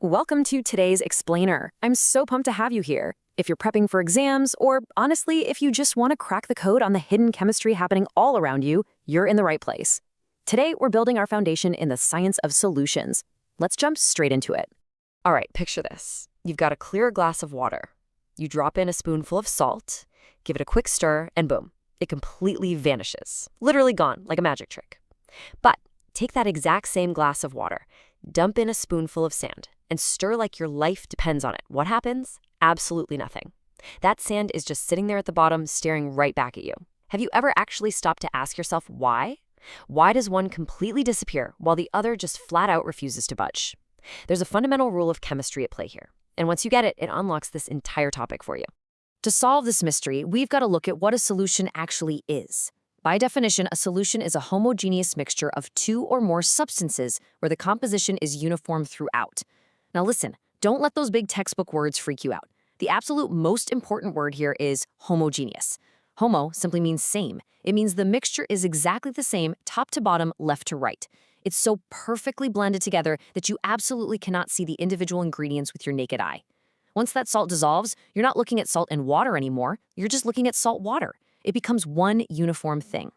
Welcome to today's Explainer. I'm so pumped to have you here. If you're prepping for exams, or honestly, if you just want to crack the code on the hidden chemistry happening all around you, you're in the right place. Today, we're building our foundation in the science of solutions. Let's jump straight into it. All right, picture this. You've got a clear glass of water. You drop in a spoonful of salt, give it a quick stir, and boom, it completely vanishes. Literally gone, like a magic trick. But take that exact same glass of water, dump in a spoonful of sand, and stir like your life depends on it. What happens? Absolutely nothing. That sand is just sitting there at the bottom, staring right back at you. Have you ever actually stopped to ask yourself why? Why does one completely disappear while the other just flat out refuses to budge? There's a fundamental rule of chemistry at play here. And once you get it, it unlocks this entire topic for you. To solve this mystery, we've got to look at what a solution actually is. By definition, a solution is a homogeneous mixture of two or more substances where the composition is uniform throughout. Now listen, don't let those big textbook words freak you out. The absolute most important word here is homogeneous. Homo simply means same. It means the mixture is exactly the same, top to bottom, left to right. It's so perfectly blended together that you absolutely cannot see the individual ingredients with your naked eye. Once that salt dissolves, you're not looking at salt and water anymore. You're just looking at salt water. It becomes one uniform thing.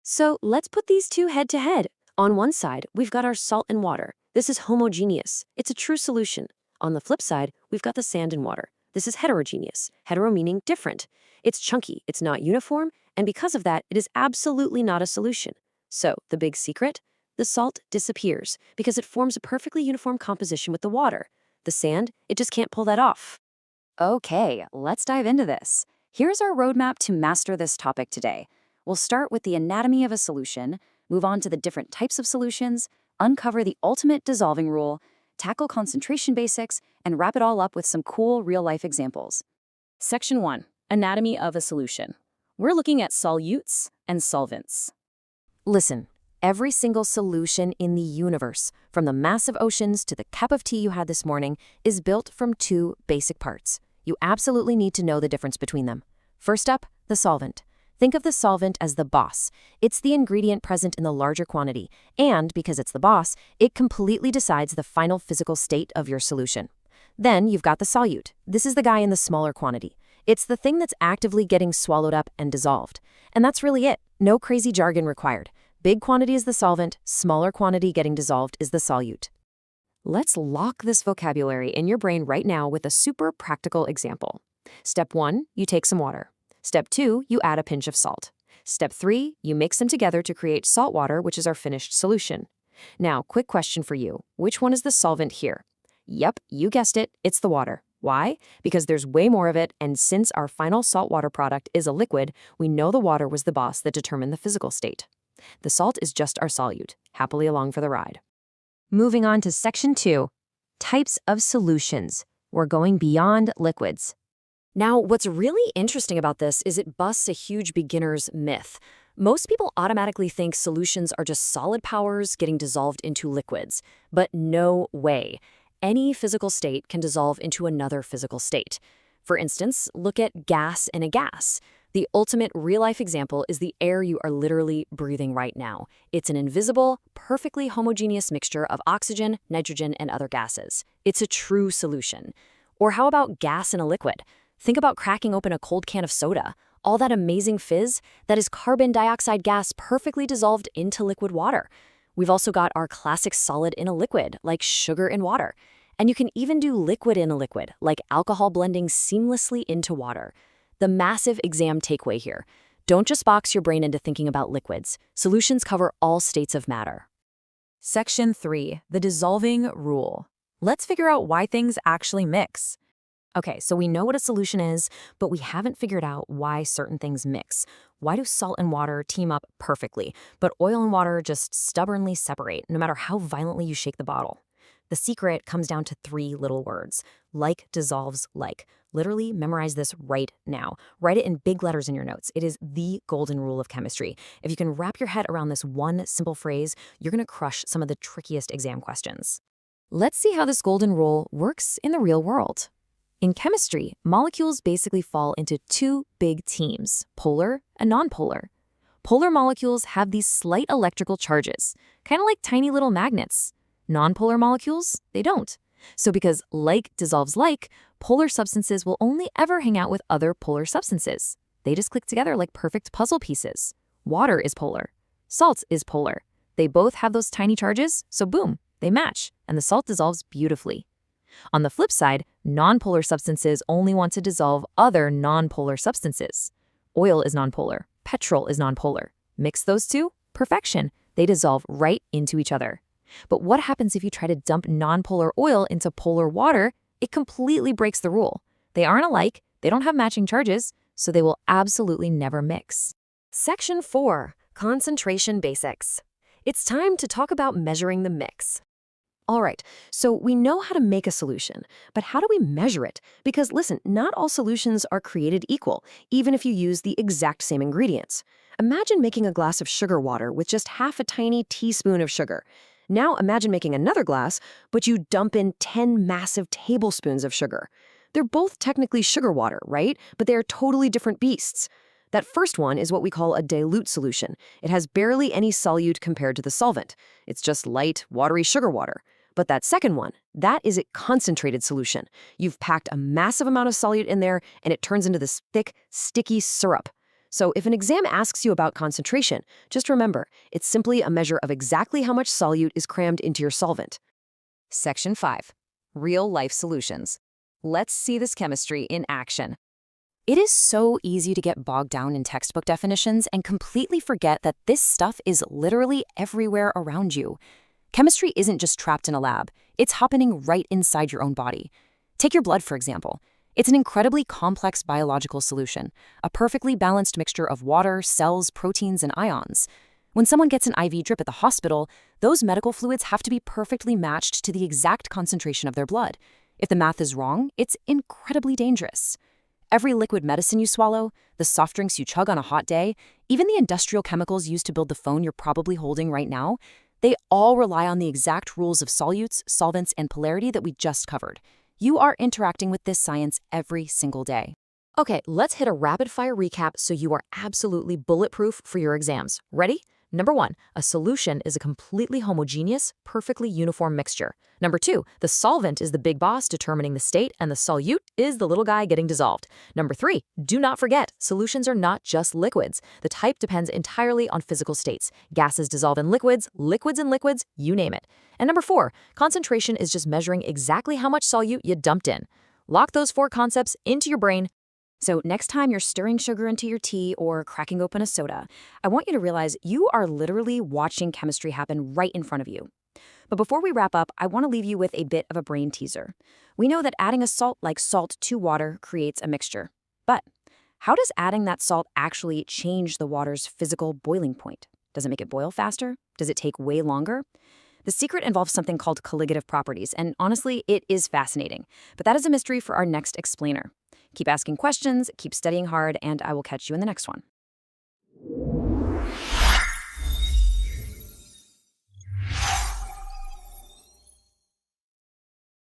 So let's put these two head to head. On one side, we've got our salt and water. This is homogeneous. It's a true solution. On the flip side, we've got the sand and water. This is heterogeneous. Hetero meaning different. It's chunky, it's not uniform, and because of that, it is absolutely not a solution. So, the big secret? The salt disappears because it forms a perfectly uniform composition with the water. The sand, it just can't pull that off. Okay, let's dive into this. Here's our roadmap to master this topic today. We'll start with the anatomy of a solution, move on to the different types of solutions, uncover the ultimate dissolving rule, tackle concentration basics, and wrap it all up with some cool real-life examples. Section 1. Anatomy of a solution. We're looking at solutes and solvents. Listen, every single solution in the universe, from the massive oceans to the cup of tea you had this morning, is built from two basic parts. You absolutely need to know the difference between them. First up, the solvent. Think of the solvent as the boss. It's the ingredient present in the larger quantity, and because it's the boss, it completely decides the final physical state of your solution. Then you've got the solute. This is the guy in the smaller quantity. It's the thing that's actively getting swallowed up and dissolved. And that's really it. No crazy jargon required. Big quantity is the solvent, smaller quantity getting dissolved is the solute. Let's lock this vocabulary in your brain right now with a super practical example. Step 1, you take some water. Step 2, you add a pinch of salt. Step 3, you mix them together to create salt water, which is our finished solution. Now, quick question for you. Which one is the solvent here? Yep, you guessed it, it's the water. Why? Because there's way more of it, and since our final saltwater product is a liquid, we know the water was the boss that determined the physical state. The salt is just our solute. Happily along for the ride. Moving on to Section 2, types of solutions. We're going beyond liquids. Now, what's really interesting about this is it busts a huge beginner's myth. Most people automatically think solutions are just solid powers getting dissolved into liquids. But no way. Any physical state can dissolve into another physical state. For instance, look at gas in a gas. The ultimate real-life example is the air you are literally breathing right now. It's an invisible, perfectly homogeneous mixture of oxygen, nitrogen, and other gases. It's a true solution. Or how about gas in a liquid? Think about cracking open a cold can of soda. All that amazing fizz, that is carbon dioxide gas perfectly dissolved into liquid water. We've also got our classic solid in a liquid, like sugar in water. And you can even do liquid in a liquid, like alcohol blending seamlessly into water. The massive exam takeaway here. Don't just box your brain into thinking about liquids. Solutions cover all states of matter. Section 3, the dissolving rule. Let's figure out why things actually mix. Okay, so we know what a solution is, but we haven't figured out why certain things mix. Why do salt and water team up perfectly, but oil and water just stubbornly separate, no matter how violently you shake the bottle? The secret comes down to 3 little words. Like dissolves like. Literally memorize this right now. Write it in big letters in your notes. It is the golden rule of chemistry. If you can wrap your head around this one simple phrase, you're going to crush some of the trickiest exam questions. Let's see how this golden rule works in the real world. In chemistry, molecules basically fall into 2 big teams, polar and nonpolar. Polar molecules have these slight electrical charges, kind of like tiny little magnets. Nonpolar molecules, they don't. So because like dissolves like, polar substances will only ever hang out with other polar substances. They just click together like perfect puzzle pieces. Water is polar. Salt is polar. They both have those tiny charges, so boom, they match, and the salt dissolves beautifully. On the flip side, nonpolar substances only want to dissolve other nonpolar substances. Oil is nonpolar. Petrol is nonpolar. Mix those two, perfection. They dissolve right into each other. But what happens if you try to dump nonpolar oil into polar water? It completely breaks the rule. They aren't alike, they don't have matching charges, so they will absolutely never mix. Section 4. Concentration Basics. It's time to talk about measuring the mix. All right, so we know how to make a solution, but how do we measure it? Because listen, not all solutions are created equal, even if you use the exact same ingredients. Imagine making a glass of sugar water with just half a tiny teaspoon of sugar. Now imagine making another glass, but you dump in 10 massive tablespoons of sugar. They're both technically sugar water, right? But they are totally different beasts. That first one is what we call a dilute solution. It has barely any solute compared to the solvent. It's just light, watery sugar water. But that second one, that is a concentrated solution. You've packed a massive amount of solute in there, and it turns into this thick, sticky syrup. So if an exam asks you about concentration, just remember, it's simply a measure of exactly how much solute is crammed into your solvent. Section 5. Real-life solutions. Let's see this chemistry in action. It is so easy to get bogged down in textbook definitions and completely forget that this stuff is literally everywhere around you. Chemistry isn't just trapped in a lab. It's happening right inside your own body. Take your blood, for example. It's an incredibly complex biological solution, a perfectly balanced mixture of water, cells, proteins, and ions. When someone gets an IV drip at the hospital, those medical fluids have to be perfectly matched to the exact concentration of their blood. If the math is wrong, it's incredibly dangerous. Every liquid medicine you swallow, the soft drinks you chug on a hot day, even the industrial chemicals used to build the phone you're probably holding right now, they all rely on the exact rules of solutes, solvents, and polarity that we just covered. You are interacting with this science every single day. Okay, let's hit a rapid-fire recap so you are absolutely bulletproof for your exams. Ready? Number 1, a solution is a completely homogeneous, perfectly uniform mixture. Number 2, the solvent is the big boss determining the state, and the solute is the little guy getting dissolved. Number 3, do not forget, solutions are not just liquids. The type depends entirely on physical states. Gases dissolve in liquids, liquids in liquids, you name it. And number 4, concentration is just measuring exactly how much solute you dumped in. Lock those 4 concepts into your brain. So next time you're stirring sugar into your tea or cracking open a soda, I want you to realize you are literally watching chemistry happen right in front of you. But before we wrap up, I want to leave you with a bit of a brain teaser. We know that adding a salt like salt to water creates a mixture. But how does adding that salt actually change the water's physical boiling point? Does it make it boil faster? Does it take way longer? The secret involves something called colligative properties, and honestly, it is fascinating. But that is a mystery for our next explainer. Keep asking questions, keep studying hard, and I will catch you in the next one.